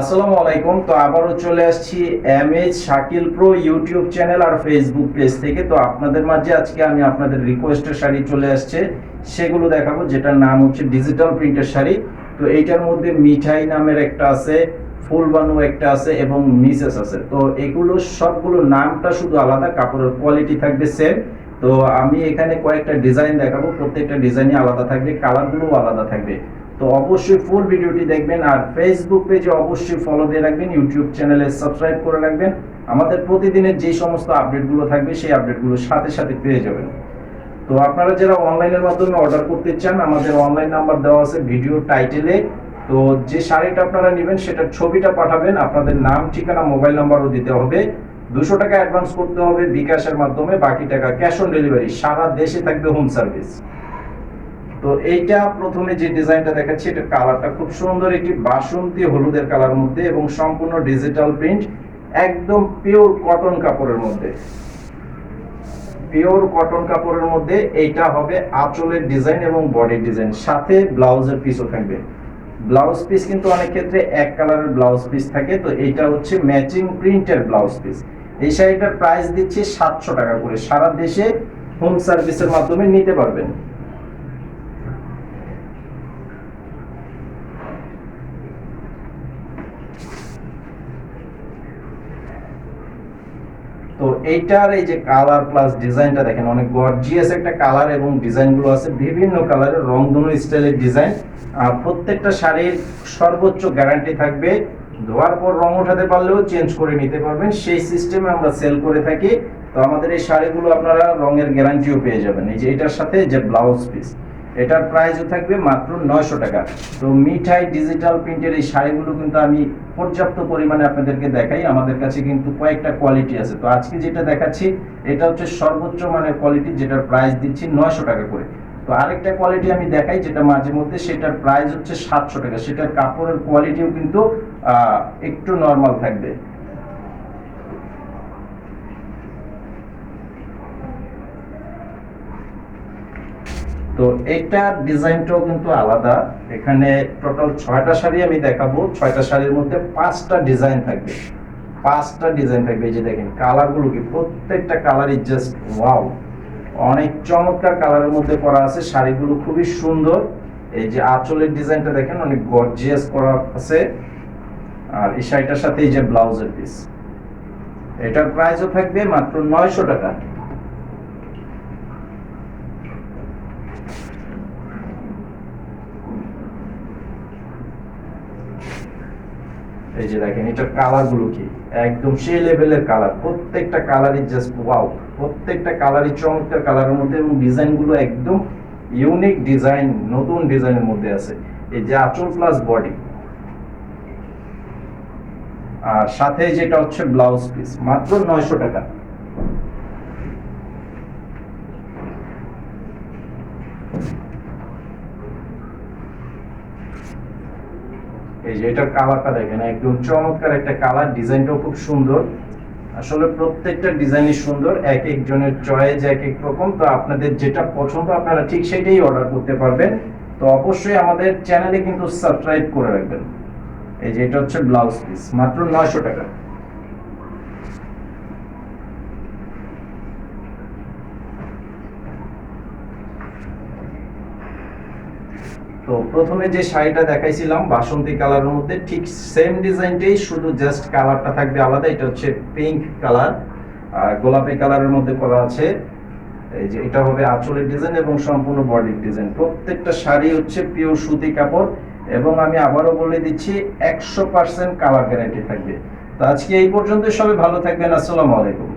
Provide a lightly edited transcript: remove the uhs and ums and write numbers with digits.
আসসালামু আলাইকুম। তো আবারও চলে আসছি MH Shakil pro YouTube channel আর ফেসবুক পেজ থেকে। তো আপনাদের মাঝে আজকে আমি আপনাদের রিকোয়েস্টের শাড়ি চলে আসছে, সেগুলো দেখাবো, যেটার নাম হচ্ছে ডিজিটাল প্রিন্টের শাড়ি। তো এইটার মধ্যে মিঠাই নামের একটা আছে, ফুলবানু একটা আছে এবং মিসেস আছে। তো এগুলো সবগুলো নামটা শুধু আলাদা, কাপড়ের কোয়ালিটি থাকবে সেম। তো আমি এখানে কয়েকটা ডিজাইন দেখাবো, প্রত্যেকটা ডিজাইনই আলাদা থাকবে, কালারগুলোও আলাদা থাকবে। তো অবশ্যই ফুল ভিডিওটি দেখবেন আর ফেসবুক পেজে অবশ্যই ফলো দিয়ে রাখবেন, ইউটিউব চ্যানেলে সাবস্ক্রাইব করে রাখবেন। আমাদের প্রতিদিনের যে সমস্ত আপডেটগুলো থাকবে সেই আপডেটগুলো সাথে সাথে পেয়ে যাবেন। তো আপনারা যারা অনলাইনের মাধ্যমে অর্ডার করতে চান, আমাদের অনলাইন নাম্বার দেওয়া আছে ভিডিও টাইটেলে। তো যে শাড়িটা আপনারা নেবেন সেটার ছবিটা পাঠাবেন, আপনাদের নাম, ঠিকানা, মোবাইল নাম্বারও দিতে হবে। 200 টাকা অ্যাডভান্স করতে হবে বিকাশের মাধ্যমে, বাকি টাকা ক্যাশ অন ডেলিভারি। সারা দেশে থাকবে হোম সার্ভিস। তো এইটা প্রথমে যে ডিজাইনটা দেখাচ্ছি, এটা কালারটা খুব সুন্দর, একটি বাসন্তী হলুদের কালার মধ্যে এবং সম্পূর্ণ ডিজিটাল প্রিন্ট, একদম পিওর কটন কাপড়ের মধ্যে। পিওর কটন কাপড়ের মধ্যে এইটা হবে আঁচলের ডিজাইন এবং বডি ডিজাইন, সাথে ব্লাউজের পিসও থাকবে। ব্লাউজ পিস কিন্তু অনেক ক্ষেত্রে এক কালারের ব্লাউজ পিস থাকে, তো এইটা হচ্ছে ম্যাচিং প্রিন্টের ব্লাউজ পিস। এই শাড়িটার প্রাইস দিচ্ছি 700 টাকা করে, সারা দেশে হোম সার্ভিসের মাধ্যমে নিতে পারবেন। তো এইটার এই যে কালার প্লাস ডিজাইনটা দেখেন, অনেক গর্জিয়াস একটা কালার এবং ডিজাইনগুলো আছে বিভিন্ন কালারের, রংধনু স্টাইলের ডিজাইন। আর প্রত্যেকটা শাড়ির সর্বোচ্চ গ্যারান্টি থাকবে, ধোয়ার পর রং ওঠাতে পারলেও চেঞ্জ করে নিতে পারবেন, সেই সিস্টেমে আমরা সেল করে থাকি। তো আমাদের এই শাড়িগুলো আপনারা রঙের গ্যারান্টিও পেয়ে যাবেন। এই যে এটার সাথে যে ব্লাউজ পিস, এটার প্রাইসও থাকবে মাত্র 900 টাকা। তো মিঠাই ডিজিটাল প্রিন্টের এই শাড়িগুলো কিন্তু আমি পর্যাপ্ত পরিমাণে আপনাদেরকে দেখাই, আমাদের কাছে কিন্তু কয়েকটা কোয়ালিটি আছে। তো আজকে যেটা দেখাচ্ছি এটা হচ্ছে সর্বোচ্চ মানের কোয়ালিটি, যেটার প্রাইস দিচ্ছি 900 টাকা করে। তো আরেকটা কোয়ালিটি আমি দেখাই যেটা মাঝে মধ্যে, সেটার প্রাইস হচ্ছে 700 টাকা। সেটার কাপড়ের কোয়ালিটিও কিন্তু একটু নরমাল থাকবে। তো এইটার ডিজাইনটাও কিন্তু আলাদা। এখানে টোটাল 6টা শাড়ি আমি দেখাবো, 6টা শাড়ির মধ্যে 5টা ডিজাইন থাকবে, 5টা ডিজাইন থাকবে। এই যে দেখেন কালারগুলো, কি প্রত্যেকটা কালারই জাস্ট ওয়াও, অনেক চমৎকার কালারের মধ্যে করা আছে। শাড়িগুলো খুবই সুন্দর। এই যে আঁচলের ডিজাইনটা দেখেন, অনেক গর্জিয়াস করা আছে। আর এই শাড়িটার সাথে এই যে ব্লাউজের পিস, এটার প্রাইসও থাকবে মাত্র 900 টাকা। এই যে দেখেন এটার কালার গুলো কি একদম সেই লেভেলের কালার, প্রত্যেকটা কালারই জাস্ট ওয়াও, প্রত্যেকটা কালারই চমৎকার কালারের মধ্যে এবং ডিজাইন গুলো একদম ইউনিক ডিজাইন, নতুন ডিজাইনের মধ্যে আছে। এই যে আঁচল প্লাস বডি, আর সাথে যেটা হচ্ছে ব্লাউজ পিস, মাত্র 900 টাকা। এই যে এটার কালারটা দেখেন, একদম চমৎকার একটা কালার, ডিজাইনটাও খুব সুন্দর। আসলে প্রত্যেকটা ডিজাইনই সুন্দর, এক একজনের চয়েস এক এক রকম। তো আপনাদের যেটা পছন্দ আপনারা ঠিক সেটাই অর্ডার করতে পারবেন। তো অবশ্যই আমাদের চ্যানেলে কিন্তু সাবস্ক্রাইব করে রাখবেন। এই যে এটা হচ্ছে ব্লাউজ পিস, মাত্র 900 টাকা। তো প্রথমে যে শাড়িটা দেখাইছিলাম বাসন্তী কালারের মধ্যে, ঠিক সেম ডিজাইনটাই, শুধু জাস্ট কালারটা থাকবে আলাদা। এটা হচ্ছে পিঙ্ক কালার, গোলাপি কালারের মধ্যে করা আছে। এই যে এটা হবে আঁচলের ডিজাইন এবং সম্পূর্ণ বডির ডিজাইন। প্রত্যেকটা শাড়ি হচ্ছে পিওর সুতি কাপড় এবং আমি আবারও বলে দিচ্ছি 100% কালার গ্যারান্টি থাকবে। তো আজকে এই পর্যন্ত, সবাই ভালো থাকবেন। আসসালামু আলাইকুম।